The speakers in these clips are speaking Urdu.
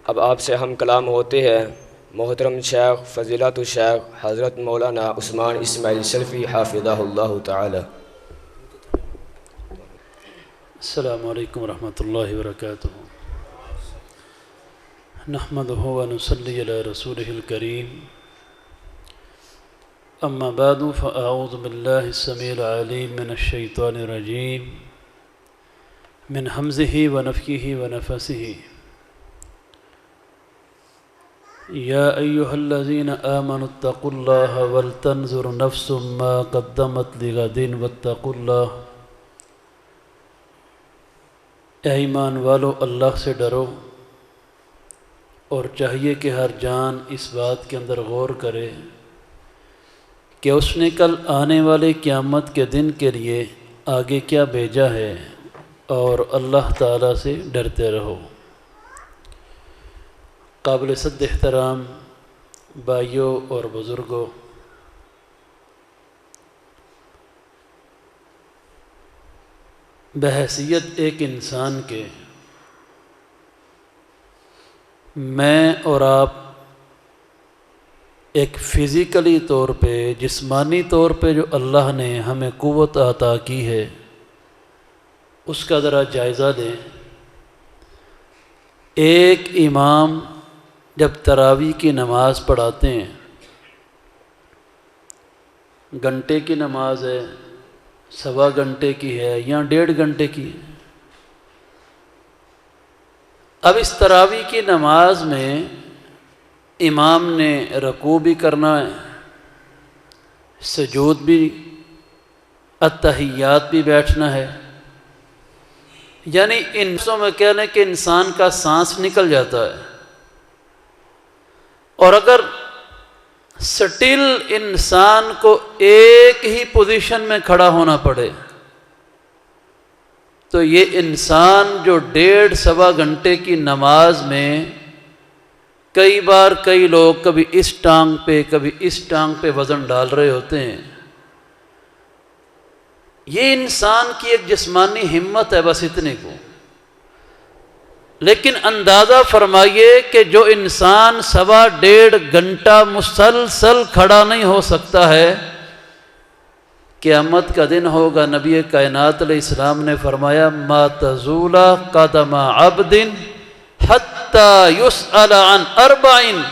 اب آپ سے ہم کلام ہوتے ہیں محترم شیخ فضیلت الشیخ حضرت مولانا عثمان اسماعیل شرفی حافظہ اللہ تعالی۔ السلام علیکم ورحمۃ اللہ وبرکاتہ۔ نحمدہ ونصلی علی رسولہ الکریم، اما بعد فاعوذ باللہ السمیع العلیم من الشیطان الرجیم من حمزہ ونفخہ ونفثہ۔ یا ایہا الذین آمنوا اتقوا اللہ ولتنظر نفس ما قدمت لغد واتقوا اللہ۔ اے ایمان والو، اللہ سے ڈرو، اور چاہیے کہ ہر جان اس بات کے اندر غور کرے کہ اس نے کل آنے والے قیامت کے دن کے لیے آگے کیا بھیجا ہے، اور اللہ تعالیٰ سے ڈرتے رہو۔ قابل صد احترام بھائیوں اور بزرگوں، بحیثیت ایک انسان کے، میں اور آپ ایک فزیکلی طور پہ، جسمانی طور پہ جو اللہ نے ہمیں قوت عطا کی ہے، اس کا ذرا جائزہ لیں۔ ایک امام جب تراویح کی نماز پڑھاتے ہیں، گھنٹے کی نماز ہے، سوا گھنٹے کی ہے یا 1.5 گھنٹے کی ہے، اب اس تراویح کی نماز میں امام نے رکوع بھی کرنا ہے، سجود بھی، التحیات بھی بیٹھنا ہے، یعنی ان چیزوں میں کہنے کہ انسان کا سانس نکل جاتا ہے، اور اگر سٹل انسان کو ایک ہی پوزیشن میں کھڑا ہونا پڑے تو یہ انسان جو 1.5 سوا گھنٹے کی نماز میں کئی بار کئی لوگ کبھی اس ٹانگ پہ کبھی اس ٹانگ پہ وزن ڈال رہے ہوتے ہیں، یہ انسان کی ایک جسمانی ہمت ہے، بس اتنے کو۔ لیکن اندازہ فرمائیے کہ جو انسان 1.5 گھنٹہ مسلسل کھڑا نہیں ہو سکتا ہے، قیامت کا دن ہوگا، نبی کائنات علیہ السلام نے فرمایا ما تزول قدم عبد حتی یسأل عن 4،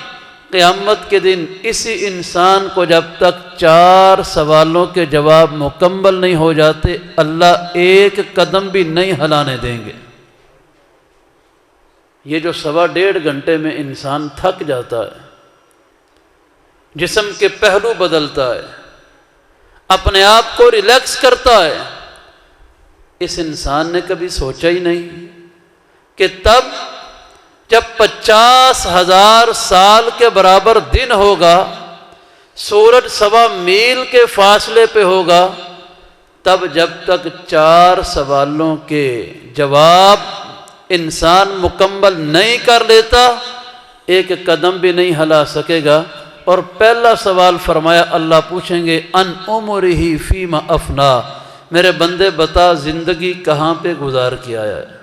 قیامت کے دن اسی انسان کو جب تک 4 سوالوں کے جواب مکمل نہیں ہو جاتے، اللہ ایک قدم بھی نہیں ہلانے دیں گے۔ یہ جو 1.5 گھنٹے میں انسان تھک جاتا ہے، جسم کے پہلو بدلتا ہے، اپنے آپ کو ریلیکس کرتا ہے، اس انسان نے کبھی سوچا ہی نہیں کہ تب جب 50,000 سال کے برابر دن ہوگا، سورج 1.25 میل کے فاصلے پہ ہوگا، تب جب تک 4 سوالوں کے جواب انسان مکمل نہیں کر لیتا، ایک قدم بھی نہیں ہلا سکے گا۔ اور پہلا سوال فرمایا، اللہ پوچھیں گے ان عمرہ فیما افنا، میرے بندے بتا زندگی کہاں پہ گزار کے آیا ہے۔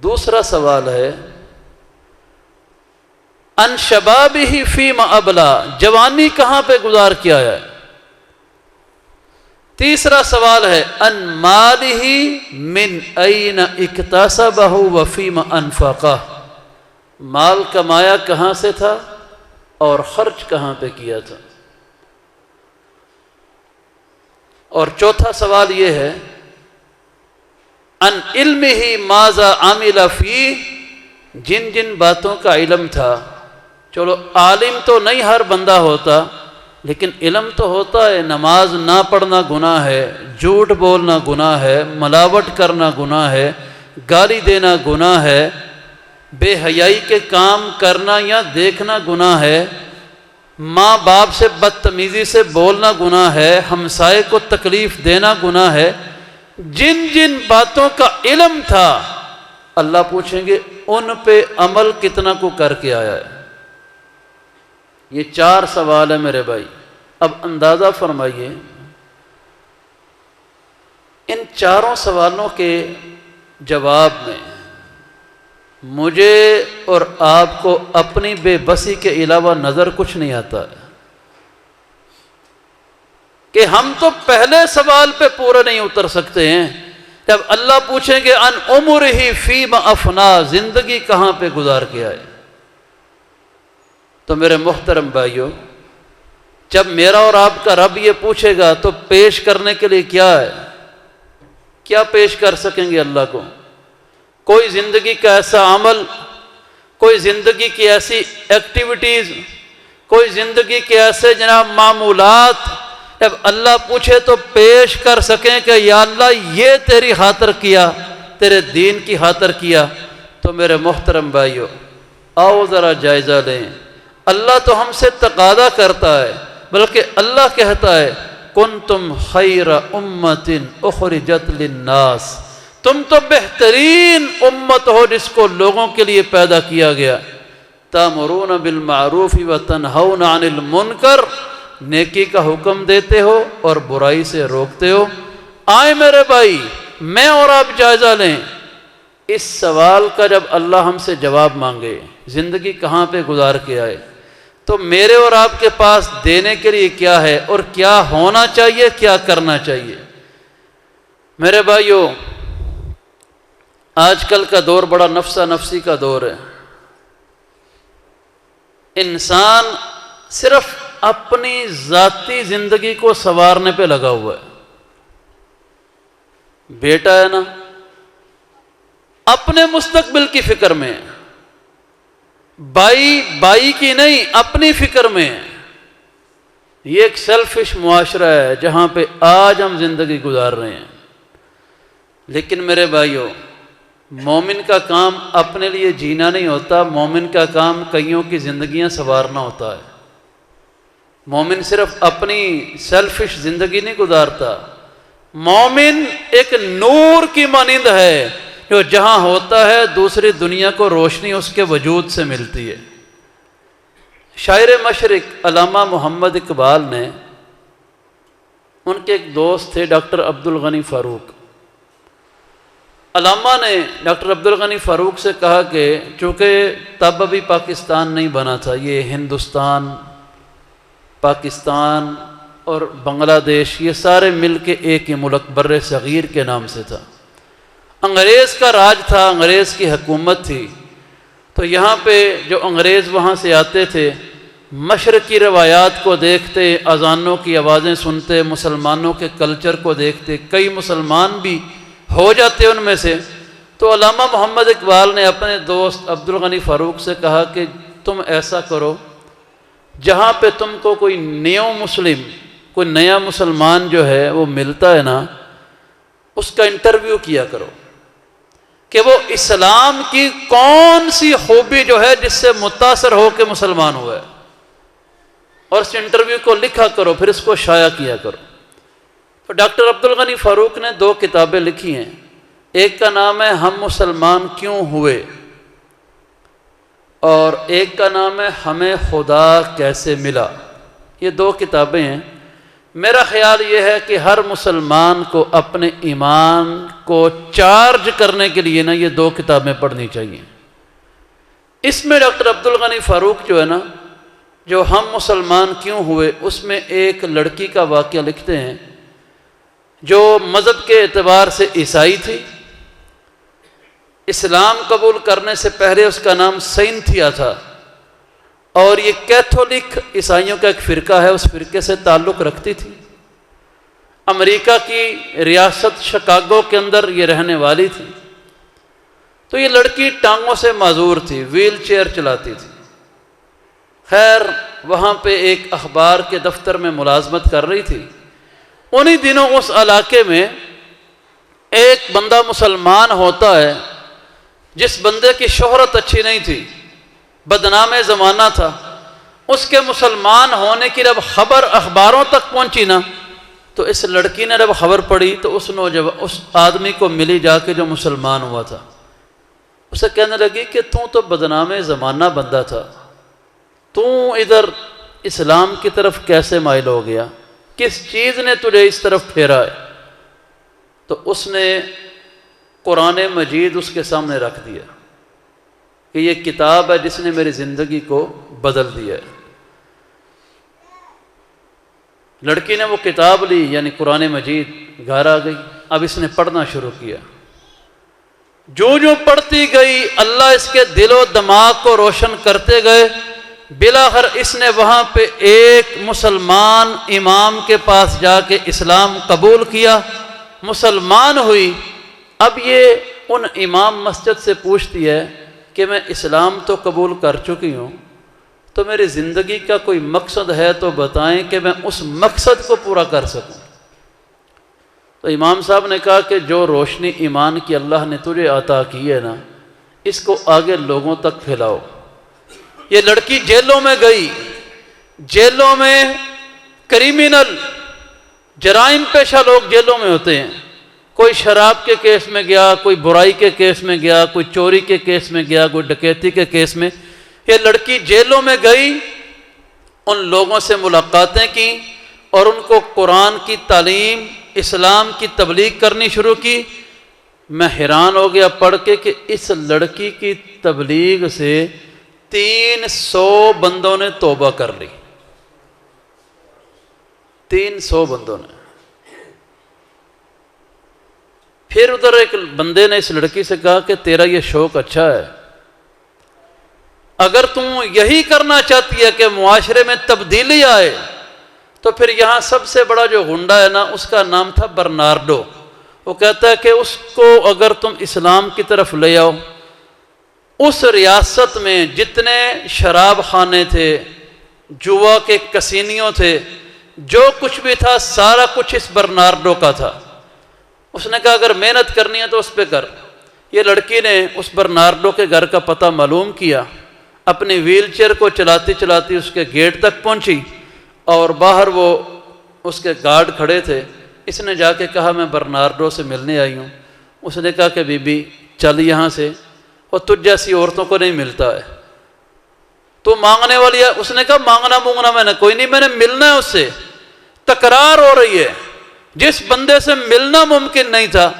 دوسرا سوال ہے ان شبابہ فیما ابلا، جوانی کہاں پہ گزار کے آیا ہے۔ تیسرا سوال ہے ان مالہ من این اکتسبہ وفیما انفقہ، مال کمایا کہاں سے تھا اور خرچ کہاں پہ کیا تھا۔ اور چوتھا سوال یہ ہے ان علمہ ماذا عمل فیہ، جن جن باتوں کا علم تھا، چلو عالم تو نہیں ہر بندہ ہوتا، لیکن علم تو ہوتا ہے۔ نماز نہ پڑھنا گناہ ہے، جھوٹ بولنا گناہ ہے، ملاوٹ کرنا گناہ ہے، گالی دینا گناہ ہے، بے حیائی کے کام کرنا یا دیکھنا گناہ ہے، ماں باپ سے بدتمیزی سے بولنا گناہ ہے، ہمسائے کو تکلیف دینا گناہ ہے۔ جن جن باتوں کا علم تھا اللہ پوچھیں گے ان پہ عمل کتنا کو کر کے آیا ہے۔ یہ 4 سوال ہے میرے بھائی۔ اب اندازہ فرمائیے ان 4 سوالوں کے جواب میں مجھے اور آپ کو اپنی بے بسی کے علاوہ نظر کچھ نہیں آتا ہے کہ ہم تو پہلے سوال پہ پورا نہیں اتر سکتے ہیں. جب اللہ پوچھیں گے ان عمرہ فیما افنا، زندگی کہاں پہ گزار کے آئے. تو میرے محترم بھائیوں، جب میرا اور آپ کا رب یہ پوچھے گا تو پیش کرنے کے لیے کیا ہے؟ کیا پیش کر سکیں گے اللہ کو؟ کوئی زندگی کا ایسا عمل، کوئی زندگی کی ایسی ایکٹیویٹیز، کوئی زندگی کے ایسے جناب معمولات جب اللہ پوچھے تو پیش کر سکیں کہ یا اللہ یہ تیری خاطر کیا، تیرے دین کی خاطر کیا. تو میرے محترم بھائیوں، آؤ ذرا جائزہ لیں. اللہ تو ہم سے تقاضا کرتا ہے، بلکہ اللہ کہتا ہے کنتم خیر امت اخرجت للناس، تم تو بہترین امت ہو جس کو لوگوں کے لیے پیدا کیا گیا. تامرون بالمعروف وتنہون عن المنکر، نیکی کا حکم دیتے ہو اور برائی سے روکتے ہو. آئے میرے بھائی، میں اور آپ جائزہ لیں اس سوال کا. جب اللہ ہم سے جواب مانگے زندگی کہاں پہ گزار کے آئے، تو میرے اور آپ کے پاس دینے کے لیے کیا ہے اور کیا ہونا چاہیے، کیا کرنا چاہیے. میرے بھائیوں، آج کل کا دور بڑا نفسا نفسی کا دور ہے. انسان صرف اپنی ذاتی زندگی کو سنوارنے پہ لگا ہوا ہے. بیٹا ہے نا، اپنے مستقبل کی فکر میں ہے. بائی کی نہیں، اپنی فکر میں ہے. یہ ایک سیلفش معاشرہ ہے جہاں پہ آج ہم زندگی گزار رہے ہیں. لیکن میرے بھائیوں، مومن کا کام اپنے لیے جینا نہیں ہوتا، مومن کا کام کئیوں کی زندگیاں سنوارنا ہوتا ہے. مومن صرف اپنی سیلفش زندگی نہیں گزارتا، مومن ایک نور کی مانند ہے جو جہاں ہوتا ہے دوسری دنیا کو روشنی اس کے وجود سے ملتی ہے. شاعر مشرق علامہ محمد اقبال نے، ان کے ایک دوست تھے ڈاکٹر عبدالغنی فاروق. علامہ نے ڈاکٹر عبدالغنی فاروق سے کہا کہ چونکہ تب ابھی پاکستان نہیں بنا تھا، یہ ہندوستان، پاکستان اور بنگلہ دیش یہ سارے مل کے ایک ہی ملک بر صغیر کے نام سے تھا. انگریز کا راج تھا، انگریز کی حکومت تھی. تو یہاں پہ جو انگریز وہاں سے آتے تھے، مشرقی روایات کو دیکھتے، اذانوں کی آوازیں سنتے، مسلمانوں کے کلچر کو دیکھتے، کئی مسلمان بھی ہو جاتے ان میں سے. تو علامہ محمد اقبال نے اپنے دوست عبدالغنی فاروق سے کہا کہ تم ایسا کرو، جہاں پہ تم کو کوئی نیو مسلم، کوئی نیا مسلمان جو ہے وہ ملتا ہے نا، اس کا انٹرویو کیا کرو کہ وہ اسلام کی کون سی خوبی جو ہے جس سے متاثر ہو کے مسلمان ہوا ہے، اور اس انٹرویو کو لکھا کرو، پھر اس کو شائع کیا کرو. تو ڈاکٹر عبدالغنی فاروق نے 2 کتابیں لکھی ہیں. ایک کا نام ہے ہم مسلمان کیوں ہوئے، اور ایک کا نام ہے ہمیں خدا کیسے ملا. یہ 2 کتابیں ہیں. میرا خیال یہ ہے کہ ہر مسلمان کو اپنے ایمان کو چارج کرنے کے لیے نا یہ 2 کتابیں پڑھنی چاہیے. اس میں ڈاکٹر عبدالغنی فاروق جو ہے نا، جو ہم مسلمان کیوں ہوئے، اس میں ایک لڑکی کا واقعہ لکھتے ہیں جو مذہب کے اعتبار سے عیسائی تھی. اسلام قبول کرنے سے پہلے اس کا نام سینتھیا تھا، اور یہ کیتھولک عیسائیوں کا ایک فرقہ ہے، اس فرقے سے تعلق رکھتی تھی. امریکہ کی ریاست شکاگو کے اندر یہ رہنے والی تھی. تو یہ لڑکی ٹانگوں سے معذور تھی، ویل چیئر چلاتی تھی. خیر، وہاں پہ ایک اخبار کے دفتر میں ملازمت کر رہی تھی. انہی دنوں اس علاقے میں ایک بندہ مسلمان ہوتا ہے جس بندے کی شہرت اچھی نہیں تھی، بدنام زمانہ تھا. اس کے مسلمان ہونے کی جب خبر اخباروں تک پہنچی نا، تو اس لڑکی نے جب خبر پڑھی تو اس آدمی کو ملی جا کے جو مسلمان ہوا تھا. اسے کہنے لگی کہ تو بدنام زمانہ بندہ تھا، تو ادھر اسلام کی طرف کیسے مائل ہو گیا، کس چیز نے تجھے اس طرف پھیرا ہے؟ تو اس نے قرآن مجید اس کے سامنے رکھ دیا کہ یہ کتاب ہے جس نے میری زندگی کو بدل دیا ہے۔ لڑکی نے وہ کتاب لی، یعنی قرآن مجید، گھر آ گئی، اب اس نے پڑھنا شروع کیا۔ جو جو پڑھتی گئی اللہ اس کے دل و دماغ کو روشن کرتے گئے، بالآخر اس نے وہاں پہ ایک مسلمان امام کے پاس جا کے اسلام قبول کیا، مسلمان ہوئی۔ اب یہ ان امام مسجد سے پوچھتی ہے کہ میں اسلام تو قبول کر چکی ہوں، تو میری زندگی کا کوئی مقصد ہے تو بتائیں کہ میں اس مقصد کو پورا کر سکوں۔ تو امام صاحب نے کہا کہ جو روشنی ایمان کی اللہ نے تجھے عطا کی ہے نا، اس کو آگے لوگوں تک پھیلاؤ۔ یہ لڑکی جیلوں میں گئی، جیلوں میں کریمنل، جرائم پیشہ لوگ جیلوں میں ہوتے ہیں، کوئی شراب کے کیس میں گیا، کوئی برائی کے کیس میں گیا، کوئی چوری کے کیس میں گیا، کوئی ڈکیتی کے کیس میں۔ یہ لڑکی جیلوں میں گئی، ان لوگوں سے ملاقاتیں کی اور ان کو قرآن کی تعلیم، اسلام کی تبلیغ کرنی شروع کی۔ میں حیران ہو گیا پڑھ کے کہ اس لڑکی کی تبلیغ سے 300 بندوں نے توبہ کر لی، 300 بندوں نے۔ پھر ادھر ایک بندے نے اس لڑکی سے کہا کہ تیرا یہ شوق اچھا ہے، اگر تم یہی کرنا چاہتی ہے کہ معاشرے میں تبدیلی آئے، تو پھر یہاں سب سے بڑا جو غنڈہ ہے نا، اس کا نام تھا برنارڈو۔ وہ کہتا ہے کہ اس کو اگر تم اسلام کی طرف لے آؤ، اس ریاست میں جتنے شراب خانے تھے، جوا کے کسینیوں تھے، جو کچھ بھی تھا سارا کچھ اس برنارڈو کا تھا۔ اس نے کہا اگر محنت کرنی ہے تو اس پہ کر۔ یہ لڑکی نے اس برنارڈو کے گھر کا پتہ معلوم کیا، اپنی ویل چیئر کو چلاتی چلاتی اس کے گیٹ تک پہنچی، اور باہر وہ اس کے گارڈ کھڑے تھے۔ اس نے جا کے کہا میں برنارڈو سے ملنے آئی ہوں۔ اس نے کہا کہ بی بی چل یہاں سے، اور تجھ جیسی عورتوں کو نہیں ملتا ہے، تو مانگنے والی ہے۔ اس نے کہا مانگنا مونگنا میں نے کوئی نہیں، میں نے ملنا ہے اس سے۔ تکرار ہو رہی ہے، جس بندے سے ملنا ممکن نہیں تھا،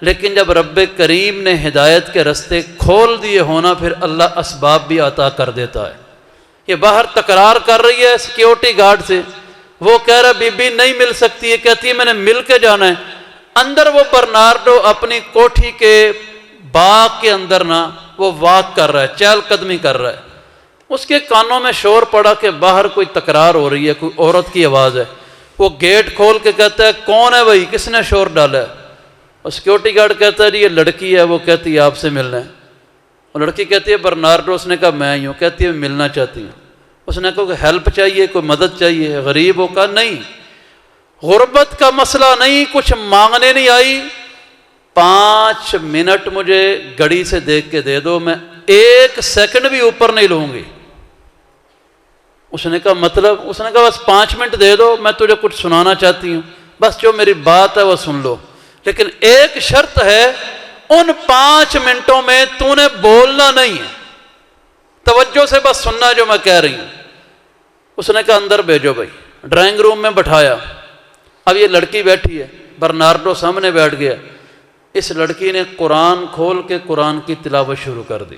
لیکن جب رب کریم نے ہدایت کے رستے کھول دیے ہونا، پھر اللہ اسباب بھی عطا کر دیتا ہے۔ یہ باہر تکرار کر رہی ہے سیکیورٹی گارڈ سے، وہ کہہ رہا بی بی نہیں مل سکتی ہے، کہتی ہے میں نے مل کے جانا ہے۔ اندر وہ برنارڈو اپنی کوٹھی کے باغ کے اندر نا وہ واک کر رہا ہے، چہل قدمی کر رہا ہے۔ اس کے کانوں میں شور پڑا کہ باہر کوئی تکرار ہو رہی ہے، کوئی عورت کی آواز ہے۔ وہ گیٹ کھول کے کہتا ہے کون ہے بھائی، کس نے شور ڈالا ہے؟ اور سیکیورٹی گارڈ کہتا ہے جی یہ لڑکی ہے، وہ کہتی ہے آپ سے ملنا ہے۔ اور لڑکی کہتی ہے برنارڈو۔ اس نے کہا میں ہی ہوں۔ کہتی ہے ملنا چاہتی ہوں۔ اس نے کہا کہ ہیلپ چاہیے، کوئی مدد چاہیے، غریب ہو؟ کہا نہیں، غربت کا مسئلہ نہیں، کچھ مانگنے نہیں آئی، 5 منٹ مجھے گھڑی سے دیکھ کے دے دو، میں 1 سیکنڈ بھی اوپر نہیں لوں گی۔ اس نے کہا مطلب؟ اس نے کہا بس 5 منٹ دے دو، میں تجھے کچھ سنانا چاہتی ہوں، بس جو میری بات ہے وہ سن لو، لیکن ایک شرط ہے، ان 5 منٹوں میں تو نے بولنا نہیں ہے، توجہ سے بس سننا جو میں کہہ رہی ہوں۔ اس نے کہا اندر بھیجو بھائی۔ ڈرائنگ روم میں بٹھایا۔ اب یہ لڑکی بیٹھی ہے، برنارڈو سامنے بیٹھ گیا۔ اس لڑکی نے قرآن کھول کے قرآن کی تلاوت شروع کر دی۔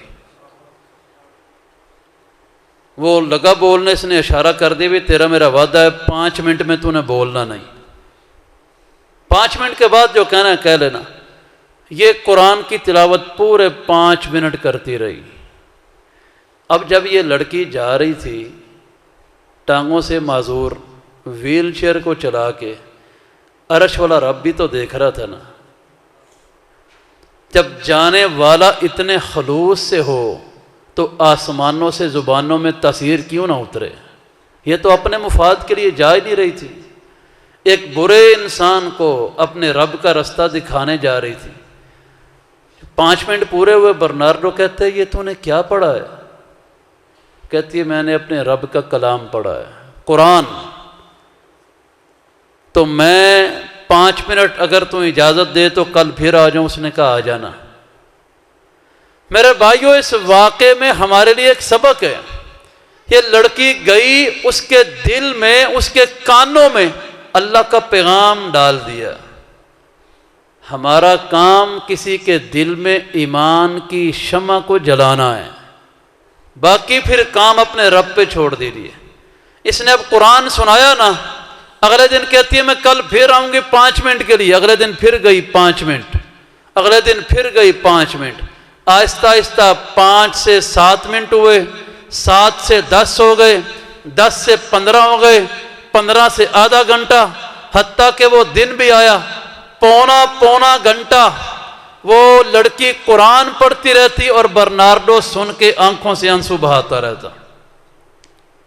وہ لگا بولنے، اس نے اشارہ کر دیا بھی تیرا میرا وعدہ ہے 5 منٹ میں تو نے بولنا نہیں، 5 منٹ کے بعد جو کہنا ہے کہہ لینا۔ یہ قرآن کی تلاوت پورے 5 منٹ کرتی رہی۔ اب جب یہ لڑکی جا رہی تھی ٹانگوں سے معذور، ویل چیئر کو چلا کے، عرش والا رب بھی تو دیکھ رہا تھا نا۔ جب جانے والا اتنے خلوص سے ہو تو آسمانوں سے زبانوں میں تاثیر کیوں نہ اترے؟ یہ تو اپنے مفاد کے لیے جا ہی نہیں رہی تھی، ایک برے انسان کو اپنے رب کا رستہ دکھانے جا رہی تھی۔ 5 منٹ پورے ہوئے، برنارڈو کہتے ہیں یہ تو نے کیا پڑھا ہے؟ کہتی ہے میں نے اپنے رب کا کلام پڑھا ہے، قرآن۔ تو میں 5 منٹ اگر تم اجازت دے تو کل پھر آ جاؤں۔ اس نے کہا آ جانا۔ میرے بھائیوں، اس واقعے میں ہمارے لیے ایک سبق ہے۔ یہ لڑکی گئی، اس کے دل میں، اس کے کانوں میں اللہ کا پیغام ڈال دیا۔ ہمارا کام کسی کے دل میں ایمان کی شمع کو جلانا ہے۔ باقی پھر کام اپنے رب پہ چھوڑ دیجیے۔ اس نے اب قرآن سنایا نا، اگلے دن کہتی ہے میں کل پھر آؤں گی 5 منٹ کے لیے، اگلے دن پھر گئی 5 منٹ، اگلے دن پھر گئی 5 منٹ، آہستہ آہستہ 5 سے 7 منٹ ہوئے، 7 سے 10 ہو گئے، 10 سے 15 ہو گئے، 15 سے آدھا گھنٹہ، حتیٰ کہ وہ دن بھی آیا پونا گھنٹہ وہ لڑکی قرآن پڑھتی رہتی اور برنارڈو سن کے آنکھوں سے آنسو بہاتا رہتا۔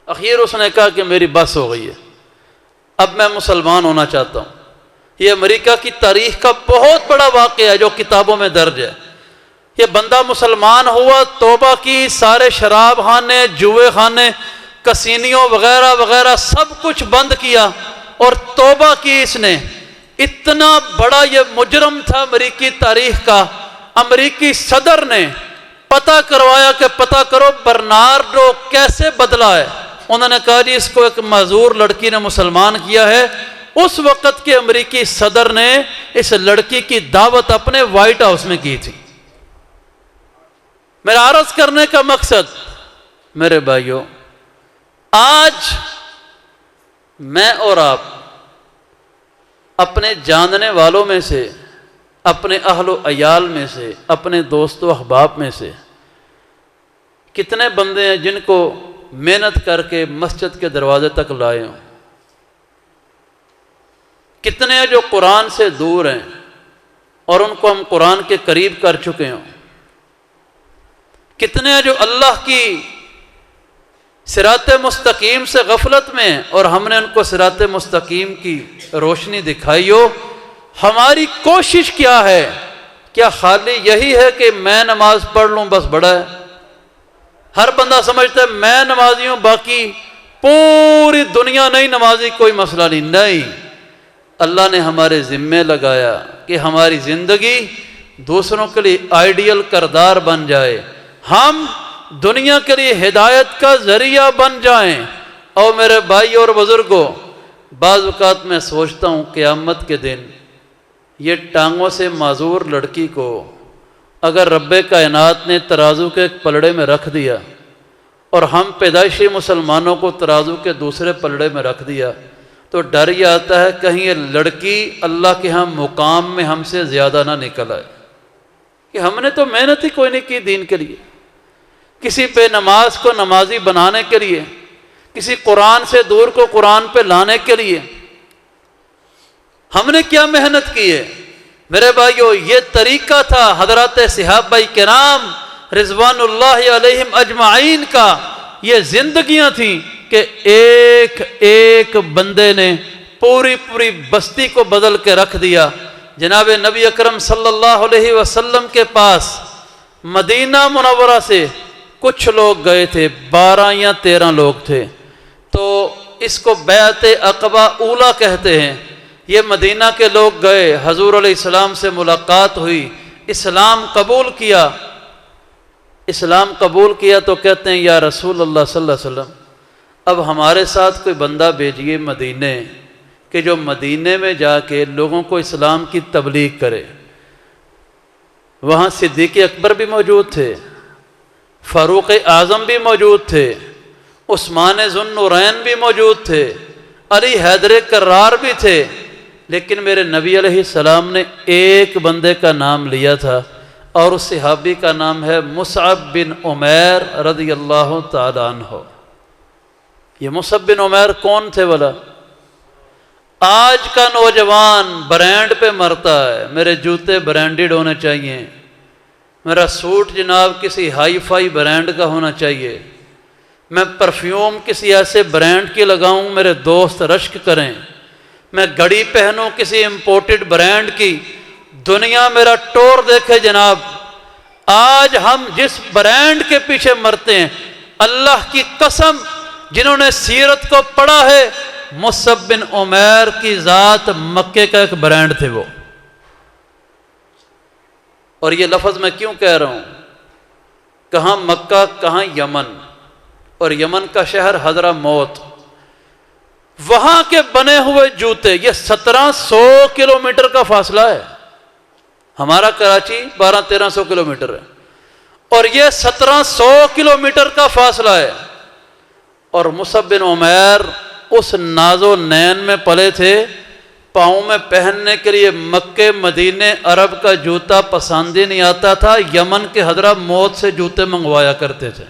اخیر اس نے کہا کہ میری بس ہو گئی ہے، اب میں مسلمان ہونا چاہتا ہوں۔ یہ امریکہ کی تاریخ کا بہت بڑا واقعہ ہے جو کتابوں میں درج ہے۔ یہ بندہ مسلمان ہوا، توبہ کی، سارے شراب خانے، جوئے خانے، کسینیوں وغیرہ وغیرہ سب کچھ بند کیا اور توبہ کی اس نے۔ اتنا بڑا یہ مجرم تھا امریکی تاریخ کا، امریکی صدر نے پتہ کروایا کہ پتہ کرو برنارڈو کیسے بدلا ہے۔ انہوں نے کہا جی اس کو ایک معذور لڑکی نے مسلمان کیا ہے۔ اس وقت کے امریکی صدر نے اس لڑکی کی دعوت اپنے وائٹ ہاؤس میں کی تھی۔ میرا عرض کرنے کا مقصد میرے بھائیوں، آج میں اور آپ اپنے جاننے والوں میں سے، اپنے اہل و عیال میں سے، اپنے دوست و احباب میں سے کتنے بندے ہیں جن کو محنت کر کے مسجد کے دروازے تک لائے ہوں؟ کتنے ہیں جو قرآن سے دور ہیں اور ان کو ہم قرآن کے قریب کر چکے ہوں؟ کتنے ہیں جو اللہ کی صراط مستقیم سے غفلت میں اور ہم نے ان کو صراط مستقیم کی روشنی دکھائی ہو؟ ہماری کوشش کیا ہے؟ کیا خالی یہی ہے کہ میں نماز پڑھ لوں بس بڑا ہے؟ ہر بندہ سمجھتا ہے میں نمازی ہوں، باقی پوری دنیا نہیں نمازی، کوئی مسئلہ نہیں۔ اللہ نے ہمارے ذمے لگایا کہ ہماری زندگی دوسروں کے لیے آئیڈیل کردار بن جائے، ہم دنیا کے لیے ہدایت کا ذریعہ بن جائیں۔ اور میرے بھائی اور بزرگوں، بعض اوقات میں سوچتا ہوں قیامت کے دن یہ ٹانگوں سے معذور لڑکی کو اگر رب کائنات نے ترازو کے ایک پلڑے میں رکھ دیا اور ہم پیدائشی مسلمانوں کو ترازو کے دوسرے پلڑے میں رکھ دیا تو ڈر یہ آتا ہے کہیں یہ لڑکی اللہ کے ہم مقام میں ہم سے زیادہ نہ نکل آئے، کہ ہم نے تو محنت ہی کوئی نہیں کی دین کے لیے، کسی پہ نماز کو نمازی بنانے کے لیے، کسی قرآن سے دور کو قرآن پہ لانے کے لیے ہم نے کیا محنت کی ہے؟ میرے بھائیو، یہ طریقہ تھا حضرات صحابہ کرام رضوان اللہ علیہم اجمعین کا، یہ زندگیاں تھیں کہ ایک ایک بندے نے پوری بستی کو بدل کے رکھ دیا۔ جناب نبی اکرم صلی اللہ علیہ وسلم کے پاس مدینہ منورہ سے کچھ لوگ گئے تھے، 12 یا 13 لوگ تھے، تو اس کو بیعت عقبہ اولیٰ کہتے ہیں۔ یہ مدینہ کے لوگ گئے، حضور علیہ السلام سے ملاقات ہوئی، اسلام قبول کیا۔ اسلام قبول کیا تو کہتے ہیں یا رسول اللہ صلی اللہ علیہ وسلم اب ہمارے ساتھ کوئی بندہ بھیجیے مدینے کہ جو مدینے میں جا کے لوگوں کو اسلام کی تبلیغ کرے۔ وہاں صدیق اکبر بھی موجود تھے، فاروق اعظم بھی موجود تھے، عثمان ذو النورین بھی موجود تھے، علی حیدر کرار بھی تھے، لیکن میرے نبی علیہ السلام نے ایک بندے کا نام لیا تھا اور اس صحابی کا نام ہے مصعب بن عمیر رضی اللہ تعالیٰ عنہ۔ یہ مصعب بن عمیر کون تھے بھلا؟ آج کا نوجوان برانڈ پہ مرتا ہے، میرے جوتے برانڈڈ ہونے چاہیے، میرا سوٹ جناب کسی ہائی فائی برانڈ کا ہونا چاہیے، میں پرفیوم کسی ایسے برانڈ کی لگاؤں میرے دوست رشک کریں، میں گھڑی پہنوں کسی امپورٹڈ برانڈ کی، دنیا میرا ٹور دیکھے۔ جناب آج ہم جس برانڈ کے پیچھے مرتے ہیں، اللہ کی قسم جنہوں نے سیرت کو پڑھا ہے، مصعب بن عمیر کی ذات مکے کا ایک برانڈ تھے وہ۔ اور یہ لفظ میں کیوں کہہ رہا ہوں؟ کہاں مکہ کہاں یمن، اور یمن کا شہر حضرہ موت، وہاں کے بنے ہوئے جوتے، یہ 1700 کلومیٹر کا فاصلہ ہے، ہمارا کراچی 1200-1300 کلومیٹر ہے، اور یہ 1700 کلومیٹر کا فاصلہ ہے، اور مصعب بن عمیر اس ناز و نین میں پلے تھے، پاؤں میں پہننے کے لیے مکے مدینے عرب کا جوتا پسند ہی نہیں آتا تھا، یمن کے حضرہ موت سے جوتے منگوایا کرتے تھے،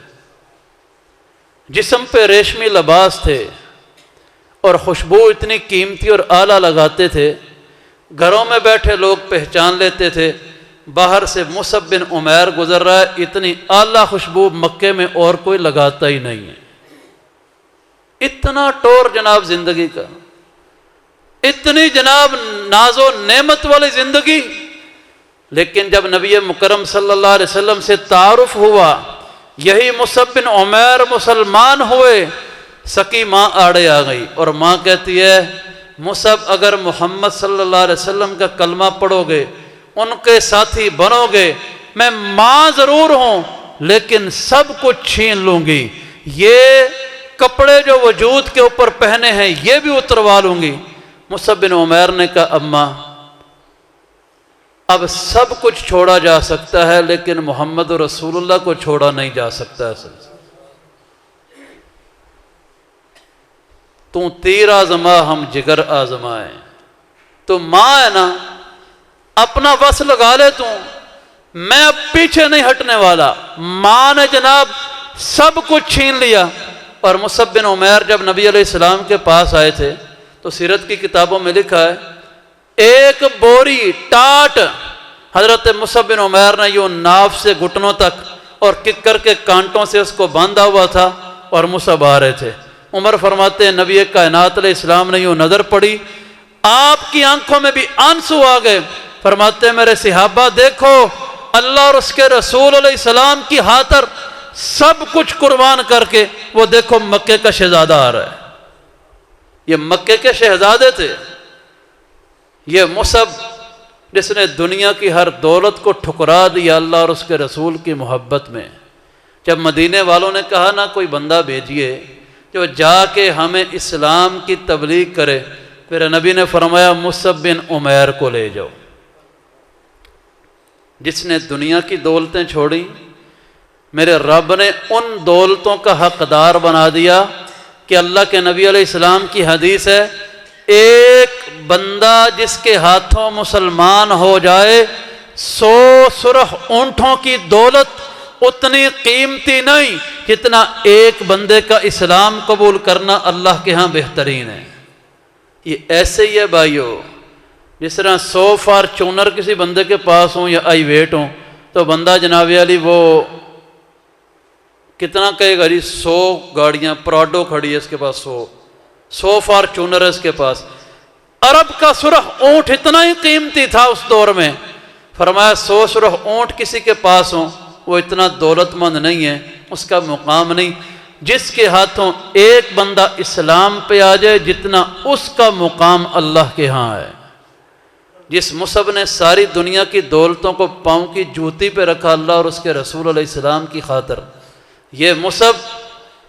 جسم پہ ریشمی لباس تھے اور خوشبو اتنی قیمتی اور اعلیٰ لگاتے تھے، گھروں میں بیٹھے لوگ پہچان لیتے تھے باہر سے مصعب بن عمیر گزر رہا ہے، اتنی اعلیٰ خوشبو مکے میں اور کوئی لگاتا ہی نہیں ہے۔ اتنا ٹور جناب زندگی کا، اتنی جناب ناز و نعمت والی زندگی، لیکن جب نبی مکرم صلی اللہ علیہ وسلم سے تعارف ہوا، یہی مصعب بن عمیر مسلمان ہوئے، سکی ماں آڑے آ گئی، اور ماں کہتی ہے مصعب اگر محمد صلی اللہ علیہ وسلم کا کلمہ پڑھو گے، ان کے ساتھی بنو گے، میں ماں ضرور ہوں لیکن سب کچھ چھین لوں گی، یہ کپڑے جو وجود کے اوپر پہنے ہیں یہ بھی اتروا لوں گی۔ مصعب بن عمیر نے کہا اماں اب سب کچھ چھوڑا جا سکتا ہے لیکن محمد رسول اللہ کو چھوڑا نہیں جا سکتا ہے، تو تیر آزما ہم جگر آزمائیں، تو ماں ہے نا، اپنا وس لگا لے تو، میں اب پیچھے نہیں ہٹنے والا۔ ماں نے جناب سب کچھ چھین لیا، اور مصعب بن عمیر جب نبی علیہ السلام کے پاس آئے تھے تو سیرت کی کتابوں میں لکھا ہے ایک بوری ٹاٹ حضرت مصعب بن عمیر نے یوں ناف سے گھٹنوں تک اور ککر کے کانٹوں سے اس کو باندھا ہوا تھا، اور مصعب آ رہے تھے۔ عمر فرماتے ہیں نبی کائنات علیہ السلام نے یوں نظر پڑی، آپ کی آنکھوں میں بھی آنسو آ گئے، فرماتے ہیں میرے صحابہ دیکھو اللہ اور اس کے رسول علیہ السلام کی خاطر سب کچھ قربان کر کے وہ دیکھو مکے کا شہزادہ آ رہا ہے۔ یہ مکے کے شہزادے تھے، یہ مصعب جس نے دنیا کی ہر دولت کو ٹھکرا دیا اللہ اور اس کے رسول کی محبت میں۔ جب مدینے والوں نے کہا نہ کوئی بندہ بھیجیے جو جا کے ہمیں اسلام کی تبلیغ کرے، پھر نبی نے فرمایا مصعب بن عمیر کو لے جاؤ، جس نے دنیا کی دولتیں چھوڑی، میرے رب نے ان دولتوں کا حقدار بنا دیا کہ اللہ کے نبی علیہ السلام کی حدیث ہے ایک بندہ جس کے ہاتھوں مسلمان ہو جائے 100 سرخ اونٹوں کی دولت اتنی قیمتی نہیں جتنا ایک بندے کا اسلام قبول کرنا اللہ کے ہاں بہترین ہے۔ یہ ایسے ہی ہے بھائیو، جس طرح 100 فارچونر کسی بندے کے پاس ہوں یا آئی ویٹ ہوں تو بندہ جناب علی وہ کتنا کہے گا جی 100 گاڑیاں پراڈو کھڑی ہے اس کے پاس، 100 فارچونر ہے اس کے پاس۔ عرب کا سرخ اونٹ اتنا ہی قیمتی تھا اس دور میں، فرمایا 100 سرخ اونٹ کسی کے پاس ہوں وہ اتنا دولت مند نہیں ہے، اس کا مقام نہیں، جس کے ہاتھوں ایک بندہ اسلام پہ آ جائے جتنا اس کا مقام اللہ کے ہاں ہے۔ جس مصعب نے ساری دنیا کی دولتوں کو پاؤں کی جوتی پہ رکھا اللہ اور اس کے رسول علیہ السلام کی خاطر، یہ مصعب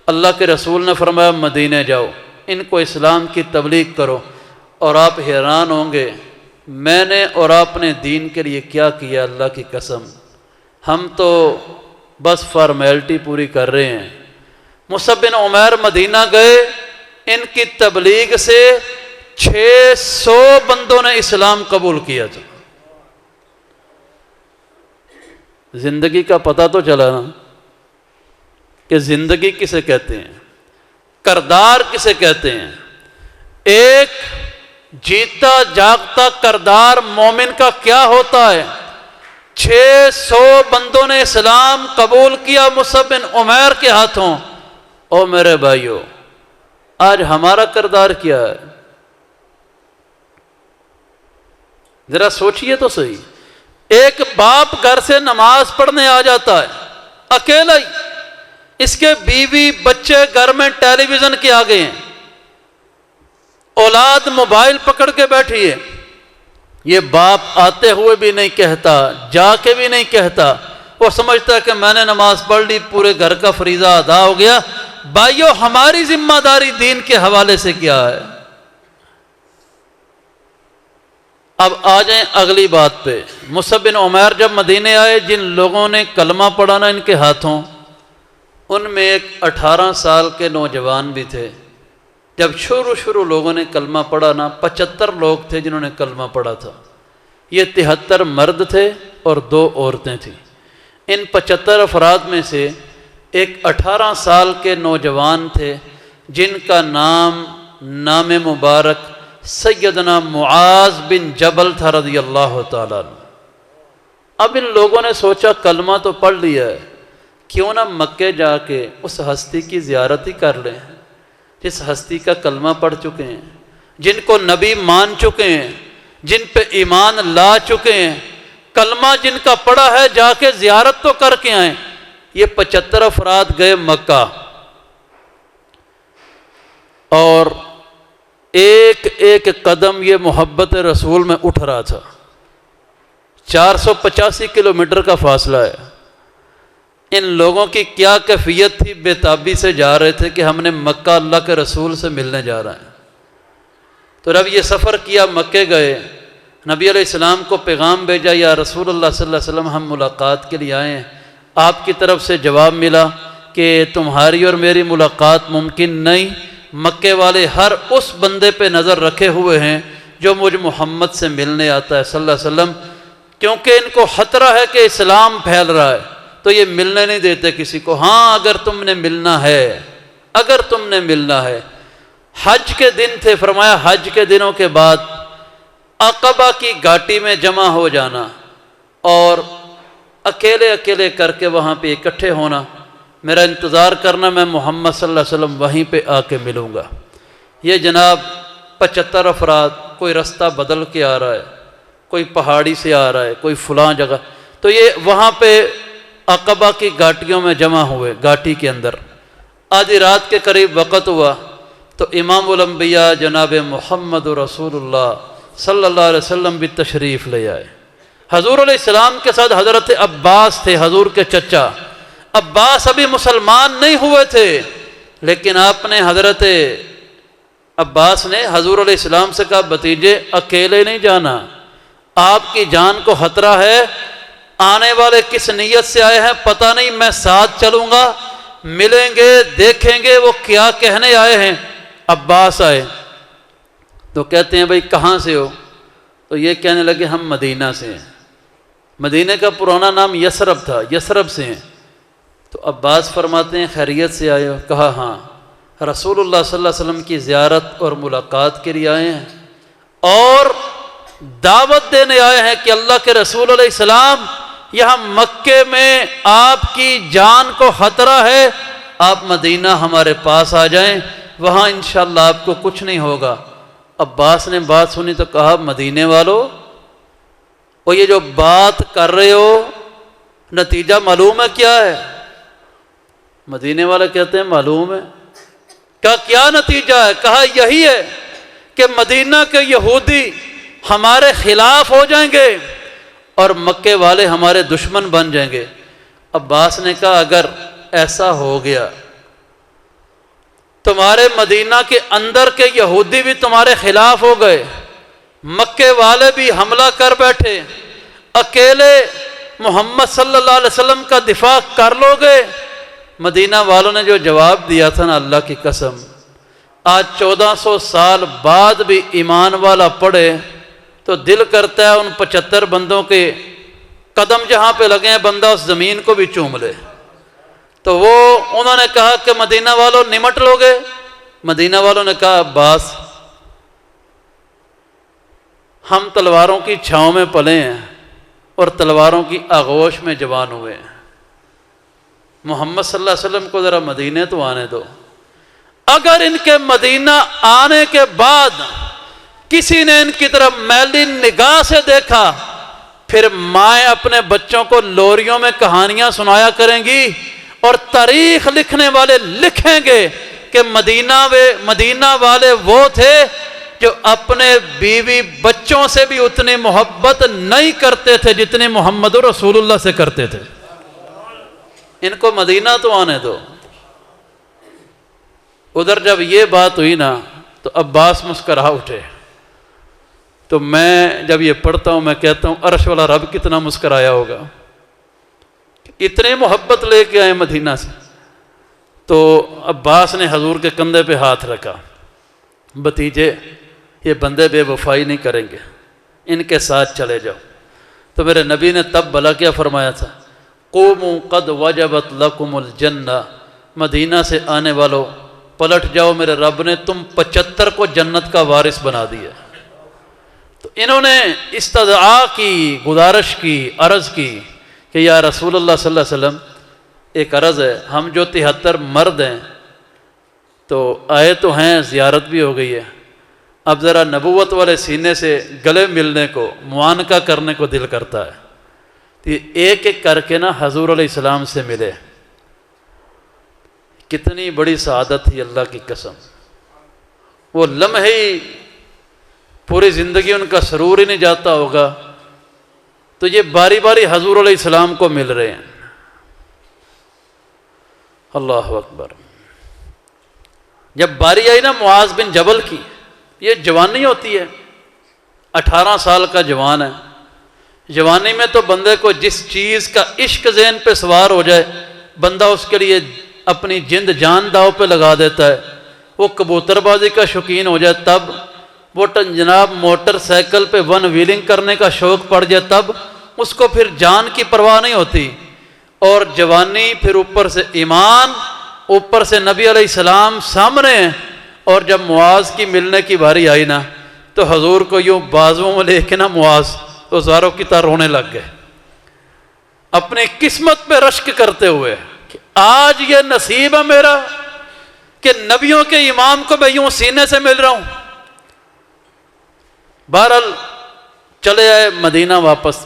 اللہ کے رسول نے فرمایا مدینے جاؤ ان کو اسلام کی تبلیغ کرو، اور آپ حیران ہوں گے میں نے اور آپ نے دین کے لیے کیا کیا، اللہ کی قسم ہم تو بس فارمیلٹی پوری کر رہے ہیں۔ مصعب بن عمیر مدینہ گئے، ان کی تبلیغ سے 600 بندوں نے اسلام قبول کیا تھا۔ زندگی کا پتہ تو چلا نا کہ زندگی کسے کہتے ہیں، کردار کسے کہتے ہیں۔ ایک جیتا جاگتا کردار مومن کا کیا ہوتا ہے؟ 600 بندوں نے اسلام قبول کیا مصعب بن عمیر کے ہاتھوں۔ او میرے بھائیو، آج ہمارا کردار کیا ہے؟ ذرا سوچئے تو صحیح۔ ایک باپ گھر سے نماز پڑھنے آ جاتا ہے اکیلا ہی، اس کے بیوی بچے گھر میں ٹیلی ویژن کے آگے ہیں، اولاد موبائل پکڑ کے بیٹھی ہے، یہ باپ آتے ہوئے بھی نہیں کہتا، جا کے بھی نہیں کہتا، وہ سمجھتا ہے کہ میں نے نماز پڑھ لی پورے گھر کا فریضہ ادا ہو گیا۔ بھائیو ہماری ذمہ داری دین کے حوالے سے کیا ہے؟ اب آ جائیں اگلی بات پہ۔ مصعب بن عمیر جب مدینے آئے، جن لوگوں نے کلمہ پڑھا نا ان کے ہاتھوں، ان میں ایک 18 سال کے نوجوان بھی تھے۔ جب شروع لوگوں نے کلمہ پڑھا نا، 75 لوگ تھے جنہوں نے کلمہ پڑھا تھا۔ یہ 73 مرد تھے اور 2 عورتیں تھیں۔ ان 75 افراد میں سے ایک 18 سال کے نوجوان تھے جن کا نام مبارک سیدنا معاذ بن جبل تھا رضی اللہ تعالیٰ عنہ۔ اب ان لوگوں نے سوچا کلمہ تو پڑھ لیا ہے، کیوں نہ مکے جا کے اس ہستی کی زیارت ہی کر لیں جس ہستی کا کلمہ پڑھ چکے ہیں، جن کو نبی مان چکے ہیں، جن پہ ایمان لا چکے ہیں۔ کلمہ جن کا پڑھا ہے، جا کے زیارت تو کر کے آئیں۔ یہ 75 افراد گئے مکہ، اور ایک ایک قدم یہ محبت رسول میں اٹھ رہا تھا۔ 485 کلومیٹر کا فاصلہ ہے۔ ان لوگوں کی کیا کیفیت تھی، بے تابی سے جا رہے تھے کہ ہم نے مکہ اللہ کے رسول سے ملنے جا رہے ہیں۔ تو جب یہ سفر کیا، مکے گئے، نبی علیہ السلام کو پیغام بھیجا، یا رسول اللہ صلی اللہ علیہ وسلم ہم ملاقات کے لیے آئے ہیں۔ آپ کی طرف سے جواب ملا کہ تمہاری اور میری ملاقات ممکن نہیں، مکے والے ہر اس بندے پہ نظر رکھے ہوئے ہیں جو مجھ محمد سے ملنے آتا ہے صلی اللہ علیہ وسلم، کیونکہ ان کو خطرہ ہے کہ اسلام پھیل رہا ہے، تو یہ ملنے نہیں دیتے کسی کو۔ ہاں اگر تم نے ملنا ہے۔ حج کے دن تھے، فرمایا حج کے دنوں کے بعد عقبہ کی گھاٹی میں جمع ہو جانا اور اکیلے کر کے وہاں پہ اکٹھے ہونا، میرا انتظار کرنا، میں محمد صلی اللہ علیہ وسلم وہیں پہ آ کے ملوں گا۔ یہ جناب 75 افراد، کوئی رستہ بدل کے آ رہا ہے، کوئی پہاڑی سے آ رہا ہے، کوئی فلاں جگہ، تو یہ وہاں پہ عقبہ کی گھاٹیوں میں جمع ہوئے۔ گھاٹی کے اندر آدھی رات کے قریب وقت ہوا تو امام الانبیاء جناب محمد رسول اللہ صلی اللہ علیہ وسلم بھی تشریف لے آئے۔ حضور علیہ السلام کے ساتھ حضرت عباس تھے، حضور کے چچا۔ عباس ابھی مسلمان نہیں ہوئے تھے، لیکن آپ نے حضرت عباس نے حضور علیہ السلام سے کہا بھتیجے اکیلے نہیں جانا، آپ کی جان کو خطرہ ہے، آنے والے کس نیت سے آئے ہیں پتہ نہیں، میں ساتھ چلوں گا، ملیں گے، دیکھیں گے وہ کیا کہنے آئے ہیں۔ عباس آئے تو کہتے ہیں بھائی کہاں سے ہو؟ تو یہ کہنے لگے ہم مدینہ سے ہیں۔ مدینہ کا پرانا نام یثرب تھا، یثرب سے ہیں۔ تو عباس فرماتے ہیں خیریت سے آئے ہو؟ کہا ہاں، رسول اللہ صلی اللہ علیہ وسلم کی زیارت اور ملاقات کے لیے آئے ہیں، اور دعوت دینے آئے ہیں کہ اللہ کے رسول علیہ السلام یہاں مکے میں آپ کی جان کو خطرہ ہے، آپ مدینہ ہمارے پاس آ جائیں، وہاں انشاءاللہ آپ کو کچھ نہیں ہوگا۔ عباس نے بات سنی تو کہا مدینے والوں، وہ یہ جو بات کر رہے ہو نتیجہ معلوم ہے کیا ہے؟ مدینے والے کہتے ہیں معلوم ہے۔ کہا کیا نتیجہ ہے؟ کہا یہی ہے کہ مدینہ کے یہودی ہمارے خلاف ہو جائیں گے اور مکے والے ہمارے دشمن بن جائیں گے۔ عباس نے کہا اگر ایسا ہو گیا، تمہارے مدینہ کے اندر کے یہودی بھی تمہارے خلاف ہو گئے، مکے والے بھی حملہ کر بیٹھے، اکیلے محمد صلی اللہ علیہ وسلم کا دفاع کر لو گے؟ مدینہ والوں نے جو جواب دیا تھا نا، اللہ کی قسم، آج 1400 سال بعد بھی ایمان والا پڑھے تو دل کرتا ہے ان 75 بندوں کے قدم جہاں پہ لگے ہیں بندہ اس زمین کو بھی چوم لے۔ تو انہوں نے کہا کہ مدینہ والوں نمٹ لو گے؟ مدینہ والوں نے کہا عباس ہم تلواروں کی چھاؤں میں پلے ہیں اور تلواروں کی آغوش میں جوان ہوئے ہیں، محمد صلی اللہ علیہ وسلم کو ذرا مدینے تو آنے دو۔ اگر ان کے مدینہ آنے کے بعد کسی نے ان کی طرف میلی نگاہ سے دیکھا، پھر مائیں اپنے بچوں کو لوریوں میں کہانیاں سنایا کریں گی اور تاریخ لکھنے والے لکھیں گے کہ مدینہ والے وہ تھے جو اپنے بیوی بچوں سے بھی اتنی محبت نہیں کرتے تھے جتنی محمد رسول اللہ سے کرتے تھے۔ ان کو مدینہ تو آنے دو۔ ادھر جب یہ بات ہوئی نا تو عباس مسکرا اٹھے، تو تو میں جب یہ پڑھتا ہوں میں کہتا ہوں عرش والا رب کتنا مسکرایا ہوگا، اتنے محبت لے کے آئے مدینہ سے۔ تو عباس نے حضور کے کندھے پہ ہاتھ رکھا، بھتیجے یہ بندے بے وفائی نہیں کریں گے، ان کے ساتھ چلے جاؤ۔ تو میرے نبی نے تب بھلا کیا فرمایا تھا، قوموا قد وجبت لکم الجنہ، مدینہ سے آنے والوں پلٹ جاؤ، میرے رب نے تم 75 کو جنت کا وارث بنا دیا۔ تو انہوں نے استدعا کی، گزارش کی، عرض کی کہ یا رسول اللہ صلی اللہ علیہ وسلم ایک عرض ہے، ہم جو 73 مرد ہیں تو آئے تو ہیں، زیارت بھی ہو گئی ہے، اب ذرا نبوت والے سینے سے گلے ملنے کو، معانقہ کرنے کو دل کرتا ہے۔ تو یہ ایک ایک کر کے نا حضور علیہ السلام سے ملے، کتنی بڑی سعادت تھی اللہ کی قسم۔ وہ لمحے ہی پوری زندگی ان کا سرور ہی نہیں جاتا ہوگا، تو یہ باری باری حضور علیہ السلام کو مل رہے ہیں۔ اللہ اکبر۔ جب باری آئی نا معاذ بن جبل کی، یہ جوانی ہوتی ہے، 18 سال کا جوان ہے، جوانی میں تو بندے کو جس چیز کا عشق ذہن پہ سوار ہو جائے بندہ اس کے لیے اپنی جند جان داؤ پہ لگا دیتا ہے۔ وہ کبوتر بازی کا شوقین ہو جائے تب، وہ جناب موٹر سائیکل پہ ون ویلنگ کرنے کا شوق پڑ جائے تب، اس کو پھر جان کی پرواہ نہیں ہوتی۔ اور جوانی پھر اوپر سے ایمان، اوپر سے نبی علیہ السلام سامنے ہیں۔ اور جب معاذ کی ملنے کی باری آئی نا تو حضور کو یوں بازوؤں میں لے کے نا معاذ تو زاروں کی طرح رونے لگ گئے، اپنی قسمت پہ رشک کرتے ہوئے کہ آج یہ نصیب ہے میرا کہ نبیوں کے امام کو میں یوں سینے سے مل رہا ہوں۔ بہرحال چلے آئے مدینہ واپس۔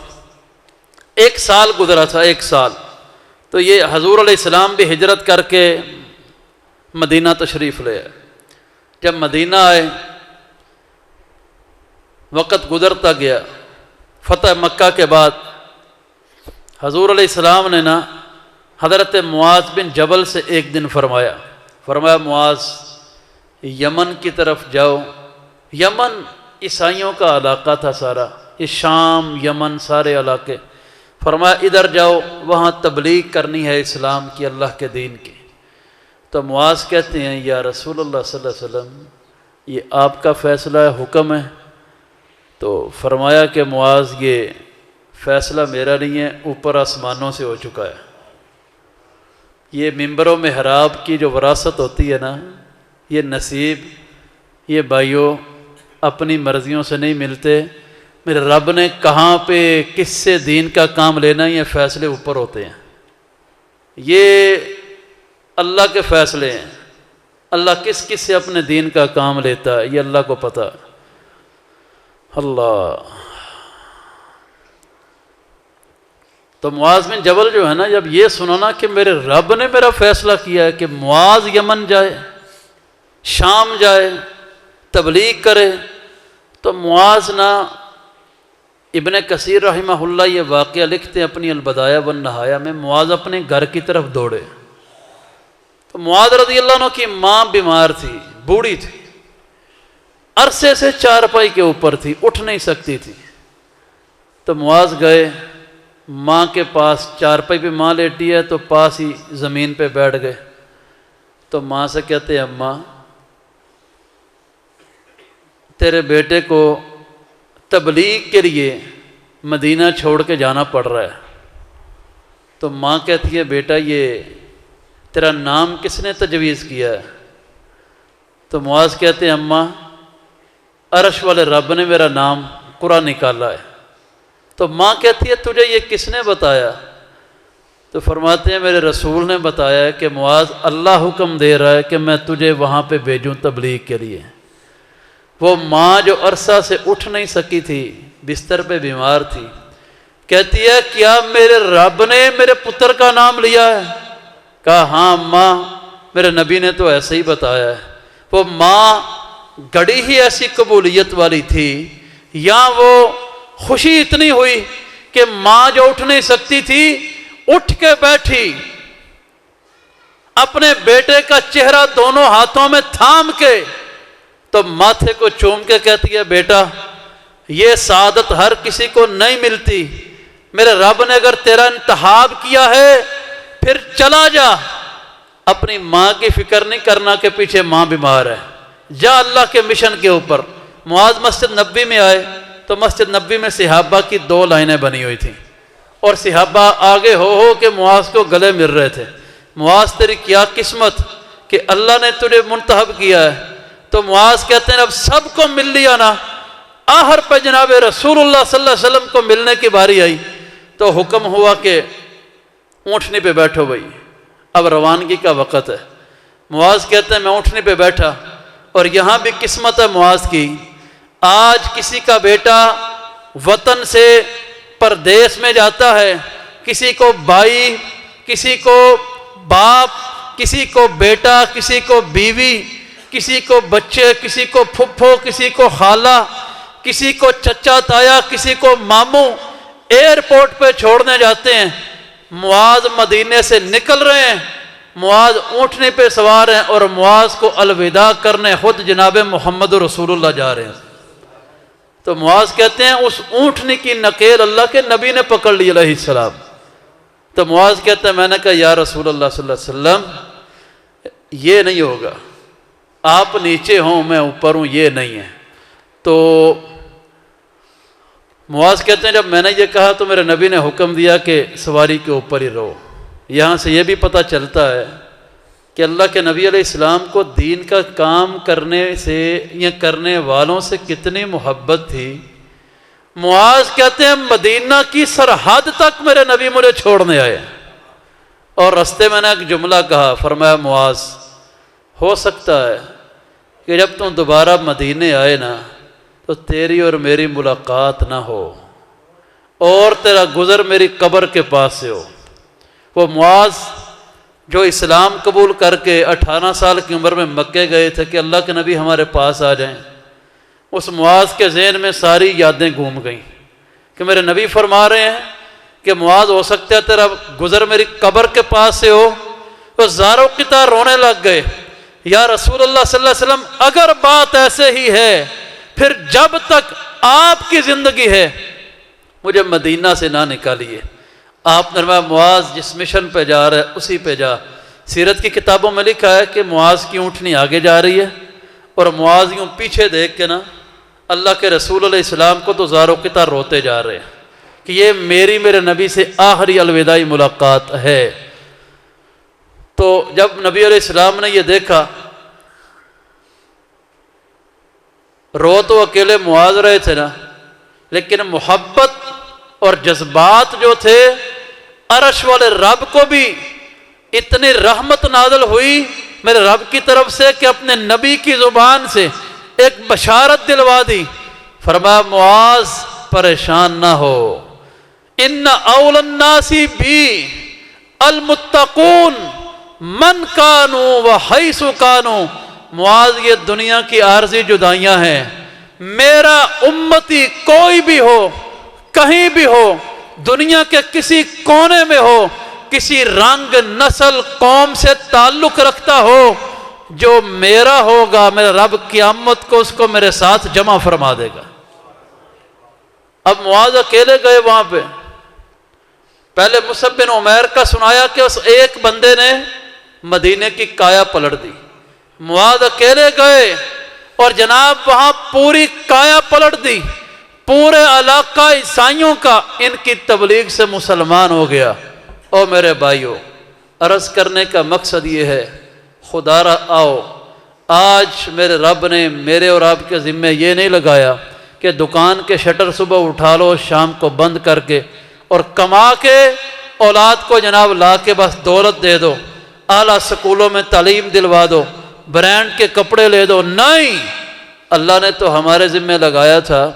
1 سال گزرا تھا، 1 سال تو یہ حضور علیہ السلام بھی ہجرت کر کے مدینہ تشریف لے آئے۔ جب مدینہ آئے وقت گزرتا گیا، فتح مکہ کے بعد حضور علیہ السلام نے نا حضرت معاذ بن جبل سے ایک دن فرمایا معاذ یمن کی طرف جاؤ۔ یمن عیسائیوں کا علاقہ تھا سارا، یہ شام یمن سارے علاقے، فرمایا ادھر جاؤ، وہاں تبلیغ کرنی ہے اسلام کی، اللہ کے دین کی۔ تو معاذ کہتے ہیں یا رسول اللہ صلی اللہ علیہ وسلم یہ آپ کا فیصلہ ہے، حکم ہے؟ تو فرمایا کہ معاذ یہ فیصلہ میرا نہیں ہے، اوپر آسمانوں سے ہو چکا ہے۔ یہ منبر و محراب کی جو وراثت ہوتی ہے نا، یہ نصیب، یہ بھائیوں اپنی مرضیوں سے نہیں ملتے، میرے رب نے کہاں پہ کس سے دین کا کام لینا، یہ فیصلے اوپر ہوتے ہیں، یہ اللہ کے فیصلے ہیں۔ اللہ کس کس سے اپنے دین کا کام لیتا ہے یہ اللہ کو پتہ۔ اللہ، تو معاذ بن جبل جو ہے نا، جب یہ سنانا کہ میرے رب نے میرا فیصلہ کیا ہے کہ معاذ یمن جائے، شام جائے، تبلیغ کرے، تو معاذ نا ابن کثیر رحمہ اللہ یہ واقعہ لکھتے ہیں اپنی البدایہ والنہایہ میں، معاذ اپنے گھر کی طرف دوڑے۔ تو معاذ رضی اللہ عنہ کی ماں بیمار تھی، بوڑھی تھی، عرصے سے چارپائی کے اوپر تھی، اٹھ نہیں سکتی تھی۔ تو معاذ گئے ماں کے پاس، چارپائی پہ ماں لیٹی ہے تو پاس ہی زمین پہ بیٹھ گئے۔ تو ماں سے کہتے ہیں اماں تیرے بیٹے کو تبلیغ کے لیے مدینہ چھوڑ کے جانا پڑ رہا ہے۔ تو ماں کہتی ہے بیٹا یہ تیرا نام کس نے تجویز کیا ہے؟ تو معاذ کہتے ہیں اماں عرش والے رب نے میرا نام قرآن نکالا ہے۔ تو ماں کہتی ہے تجھے یہ کس نے بتایا؟ تو فرماتے ہیں میرے رسول نے بتایا ہے کہ معاذ اللہ حکم دے رہا ہے کہ میں تجھے وہاں پہ بھیجوں تبلیغ کے لیے۔ وہ ماں جو عرصہ سے اٹھ نہیں سکی تھی، بستر پہ بیمار تھی، کہتی ہے کیا میرے رب نے میرے پتر کا نام لیا ہے؟ کہا ہاں ماں میرے نبی نے تو ایسے ہی بتایا ہے۔ وہ ماں گڑی ہی ایسی قبولیت والی تھی، یا وہ خوشی اتنی ہوئی کہ ماں جو اٹھ نہیں سکتی تھی اٹھ کے بیٹھی، اپنے بیٹے کا چہرہ دونوں ہاتھوں میں تھام کے تو ماتھے کو چوم کے کہتی ہے بیٹا یہ سعادت ہر کسی کو نہیں ملتی۔ میرے رب نے اگر تیرا انتخاب کیا ہے پھر چلا جا، اپنی ماں کی فکر نہیں کرنا کہ پیچھے ماں بیمار ہے، جا اللہ کے مشن کے اوپر۔ معاذ مسجد نبوی میں آئے تو مسجد نبوی میں صحابہ کی 2 لائنیں بنی ہوئی تھیں، اور صحابہ آگے ہو کہ معاذ کو گلے مل رہے تھے۔ معاذ تیری کیا قسمت کہ اللہ نے تجھے منتخب کیا ہے۔ تو معاذ کہتے ہیں اب سب کو مل لیا نا، آخر پہ جناب رسول اللہ صلی اللہ علیہ وسلم کو ملنے کی باری آئی تو حکم ہوا کہ اونٹنی پہ بیٹھو بھائی، اب روانگی کا وقت ہے۔ معاذ کہتے ہیں میں اونٹنی پہ بیٹھا، اور یہاں بھی قسمت ہے معاذ کی، آج کسی کا بیٹا وطن سے پردیس میں جاتا ہے، کسی کو بھائی، کسی کو باپ، کسی کو بیٹا، کسی کو بیوی، کسی کو بچے، کسی کو پھپھو، کسی کو خالہ، کسی کو چچا تایا، کسی کو ماموں ایئرپورٹ پہ چھوڑنے جاتے ہیں۔ معاذ مدینے سے نکل رہے ہیں، معاذ اونٹنے پہ سوار ہیں، اور معاذ کو الوداع کرنے خود جناب محمد رسول اللہ جا رہے ہیں۔ تو معاذ کہتے ہیں اس اونٹنی کی نکیل اللہ کے نبی نے پکڑ لی علیہ السلام۔ تو معاذ کہتے ہیں میں نے کہا یا رسول اللہ صلی اللہ علیہ وسلم یہ نہیں ہوگا، آپ نیچے ہوں میں اوپر ہوں، یہ نہیں ہے۔ تو معاذ کہتے ہیں جب میں نے یہ کہا تو میرے نبی نے حکم دیا کہ سواری کے اوپر ہی رہو۔ یہاں سے یہ بھی پتہ چلتا ہے کہ اللہ کے نبی علیہ السلام کو دین کا کام کرنے سے یا کرنے والوں سے کتنی محبت تھی۔ معاذ کہتے ہیں مدینہ کی سرحد تک میرے نبی مجھے چھوڑنے آئے، اور رستے میں نے ایک جملہ کہا، فرمایا معاذ ہو سکتا ہے کہ جب تم دوبارہ مدینے آئے نا تو تیری اور میری ملاقات نہ ہو، اور تیرا گزر میری قبر کے پاس سے ہو۔ وہ معاذ جو اسلام قبول کر کے 18 سال کی عمر میں مکے گئے تھے کہ اللہ کے نبی ہمارے پاس آ جائیں، اس معاذ کے ذہن میں ساری یادیں گھوم گئیں کہ میرے نبی فرما رہے ہیں کہ معاذ ہو سکتا ہے تیرا گزر میری قبر کے پاس سے ہو۔ تو زاروں کی طرح رونے لگ گئے، یا رسول اللہ صلی اللہ علیہ وسلم اگر بات ایسے ہی ہے پھر جب تک آپ کی زندگی ہے مجھے مدینہ سے نہ نکالیے۔ آپ نے فرمایا معاذ جس مشن پہ جا رہا ہے اسی پہ جا۔ سیرت کی کتابوں میں لکھا ہے کہ معاذ کی اونٹنی آگے جا رہی ہے، اور معاذ یوں پیچھے دیکھ کے نا اللہ کے رسول علیہ السلام کو تو زاروں کی طرح روتے جا رہے ہیں کہ یہ میرے نبی سے آخری الوداعی ملاقات ہے۔ تو جب نبی علیہ السلام نے یہ دیکھا، رو تو اکیلے معاذ رہے تھے نا، لیکن محبت اور جذبات جو تھے، عرش والے رب کو بھی اتنی رحمت نازل ہوئی میرے رب کی طرف سے کہ اپنے نبی کی زبان سے ایک بشارت دلوا دی۔ فرمایا معاذ پریشان نہ ہو، ان اول الناس بی المتقون من کانوا وحیث کانوا۔ معاذ یہ دنیا کی عارضی جدائیاں ہیں، میرا امتی کوئی بھی ہو، کہیں بھی ہو، دنیا کے کسی کونے میں ہو، کسی رنگ نسل قوم سے تعلق رکھتا ہو، جو میرا ہوگا میرا رب قیامت کو اس کو میرے ساتھ جمع فرما دے گا۔ اب معاذ اکیلے گئے وہاں پہ، پہلے مصعب بن عمیر کا سنایا کہ اس ایک بندے نے مدینے کی کایا پلٹ دی۔ معاذ اکیلے گئے اور جناب وہاں پوری کایا پلٹ دی، پورے علاقہ عیسائیوں کا ان کی تبلیغ سے مسلمان ہو گیا۔ او میرے بھائیو، عرض کرنے کا مقصد یہ ہے، خدا را آؤ، آج میرے رب نے میرے اور آپ کے ذمے یہ نہیں لگایا کہ دکان کے شٹر صبح اٹھا لو شام کو بند کر کے اور کما کے اولاد کو جناب لا کے بس دولت دے دو، اعلیٰ سکولوں میں تعلیم دلوا دو، برانڈ کے کپڑے لے دو۔ نہیں، اللہ نے تو ہمارے ذمے لگایا تھا،